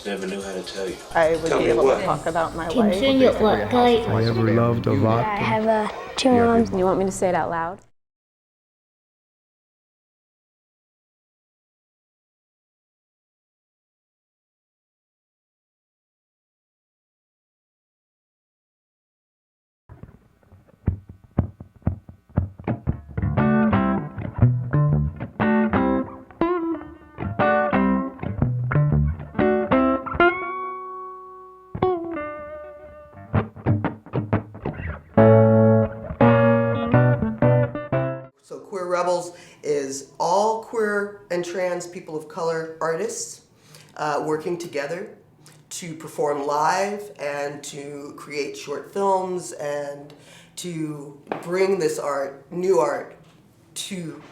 just never knew how to tell you. I would be able to talk about my life. I ever loved a vodka. I have two moms. You want me to say it out loud? So Queer Rebels is all queer and trans people of color artists working together to perform live and to create short films and to bring this art, new art, to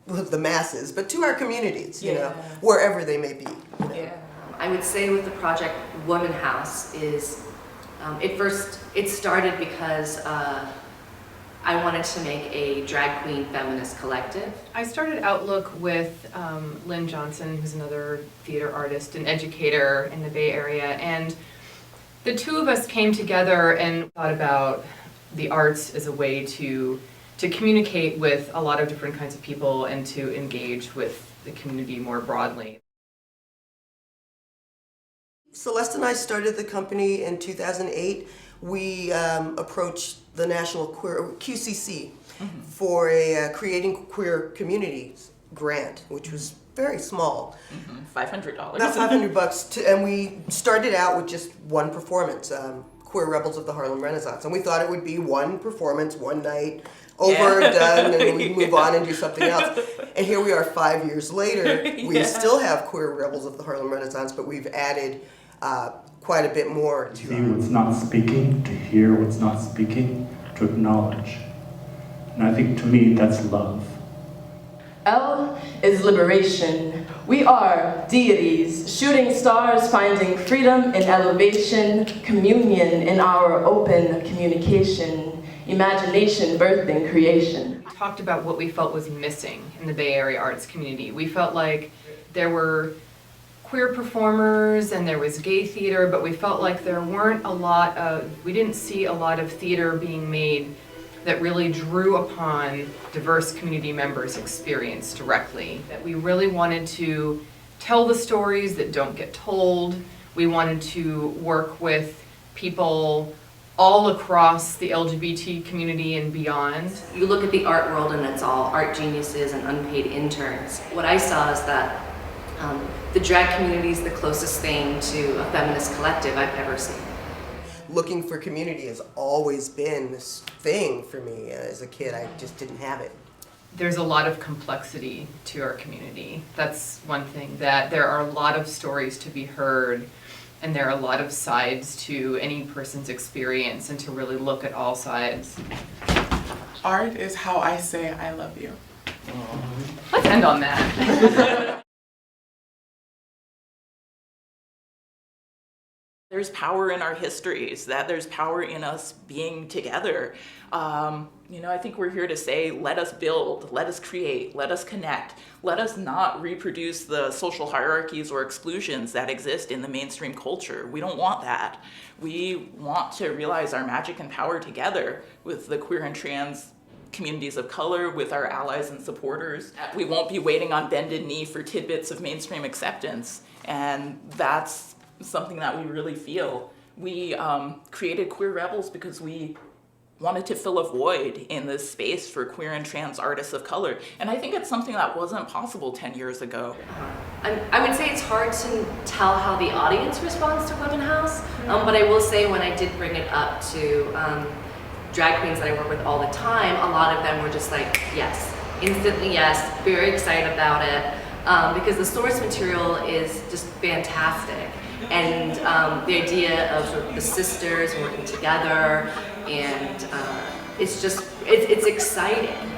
the masses, but to our communities, you know, wherever they may be. You know? Yeah. I would say with the project Woman House is, it started because I wanted to make a drag queen feminist collective. I started Outlook with Lynn Johnson, who's another theater artist and educator in the Bay Area, and the two of us came together and thought about the arts as a way to communicate with a lot of different kinds of people and to engage with the community more broadly. Celeste and I started the company in 2008. We approached the National Queer QCC for a Creating Queer Communities grant, which was very small. $500. About $500, and we started out with just one performance, Queer Rebels of the Harlem Renaissance, and we thought it would be one performance, one night, over, done, and we'd move on and do something else. And here we are 5 years later. We still have Queer Rebels of the Harlem Renaissance, but we've added quite a bit more. To see what's not speaking, to hear what's not speaking, to acknowledge. And I think to me that's love. L is liberation. We are deities, shooting stars, finding freedom in elevation, communion in our open communication, imagination birthing creation. We talked about what we felt was missing in the Bay Area arts community. We felt like there were queer performers and there was gay theater, but we felt like there weren't we didn't see a lot of theater being made that really drew upon diverse community members' experience directly. That we really wanted to tell the stories that don't get told. We wanted to work with people all across the LGBT community and beyond. You look at the art world and it's all art geniuses and unpaid interns. What I saw is that the drag community is the closest thing to a feminist collective I've ever seen. Looking for community has always been this thing for me. As a kid, I just didn't have it. There's a lot of complexity to our community. That's one thing, that there are a lot of stories to be heard, and there are a lot of sides to any person's experience, and to really look at all sides. Art is how I say I love you. Let's end on that. There's power in our histories, that there's power in us being together. I think we're here to say, let us build, let us create, let us connect. Let us not reproduce the social hierarchies or exclusions that exist in the mainstream culture. We don't want that. We want to realize our magic and power together with the queer and trans communities of color, with our allies and supporters. We won't be waiting on bended knee for tidbits of mainstream acceptance. And that's something that we really feel. We created Queer Rebels because we wanted to fill a void in this space for queer and trans artists of color. And I think it's something that wasn't possible 10 years ago. I would say it's hard to tell how the audience responds to Women House, but I will say when I did bring it up to drag queens that I work with all the time, a lot of them were just like, yes, instantly yes, very excited about it, because the source material is just fantastic. And the idea of sort of the sisters working together, and it's exciting.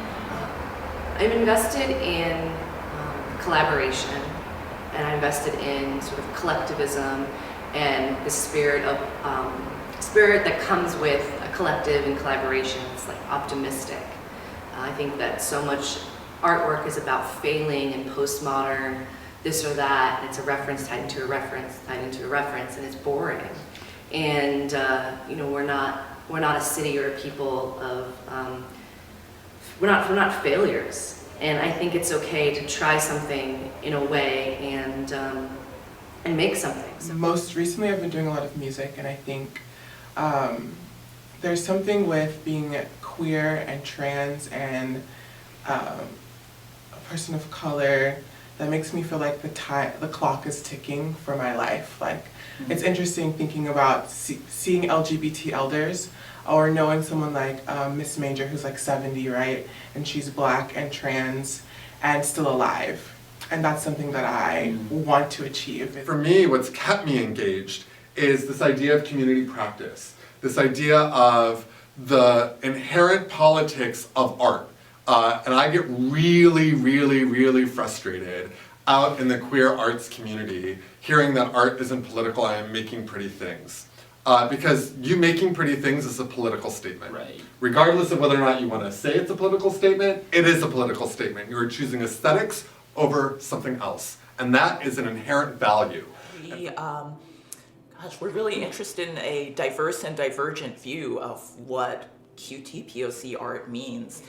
I'm invested in collaboration, and I'm invested in sort of collectivism and the spirit that comes with a collective and collaboration. It's like optimistic. I think that so much artwork is about failing and postmodern this or that, and it's a reference tied into a reference tied into a reference, and it's boring. And you know, we're not a city or a people of we're not failures. And I think it's okay to try something in a way and make something. So most recently, I've been doing a lot of music, and I think there's something with being queer and trans and a person of color that makes me feel like the clock is ticking for my life. Like, it's interesting thinking about seeing LGBT elders, or knowing someone like Miss Major, who's like 70, right? And she's Black and trans and still alive. And that's something that I want to achieve. For me, what's kept me engaged is this idea of community practice, this idea of the inherent politics of art. And I get really, really, really frustrated out in the queer arts community hearing that art isn't political. I am making pretty things. Because you making pretty things is a political statement. Right. Regardless of whether or not you want to say it's a political statement, it is a political statement. You are choosing aesthetics over something else. And that is an inherent value. We're really interested in a diverse and divergent view of what QT-POC art means.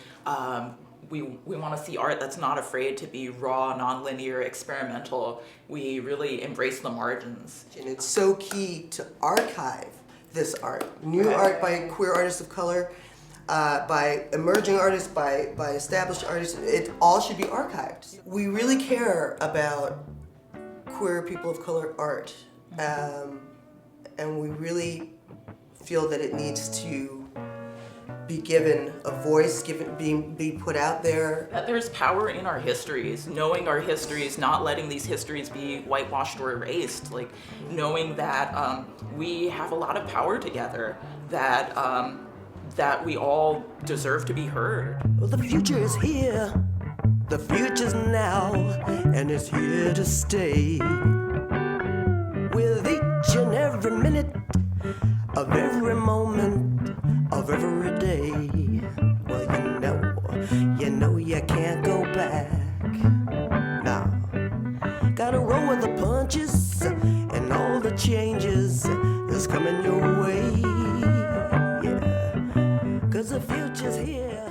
We want to see art that's not afraid to be raw, non-linear, experimental. We really embrace the margins. And it's so key to archive this art. New art by queer artists of color, by emerging artists, by established artists. It all should be archived. We really care about queer people of color art. And we really feel that it needs to be given a voice, be put out there. That there's power in our histories, knowing our histories, not letting these histories be whitewashed or erased, like knowing that we have a lot of power together, that that we all deserve to be heard. Well, the future is here, the future's now, and it's here to stay. With each and every minute of every moment of every day. Well, you know you can't go back. Now, gotta roll with the punches, and all the changes is coming your way. Yeah, 'cause the future's here.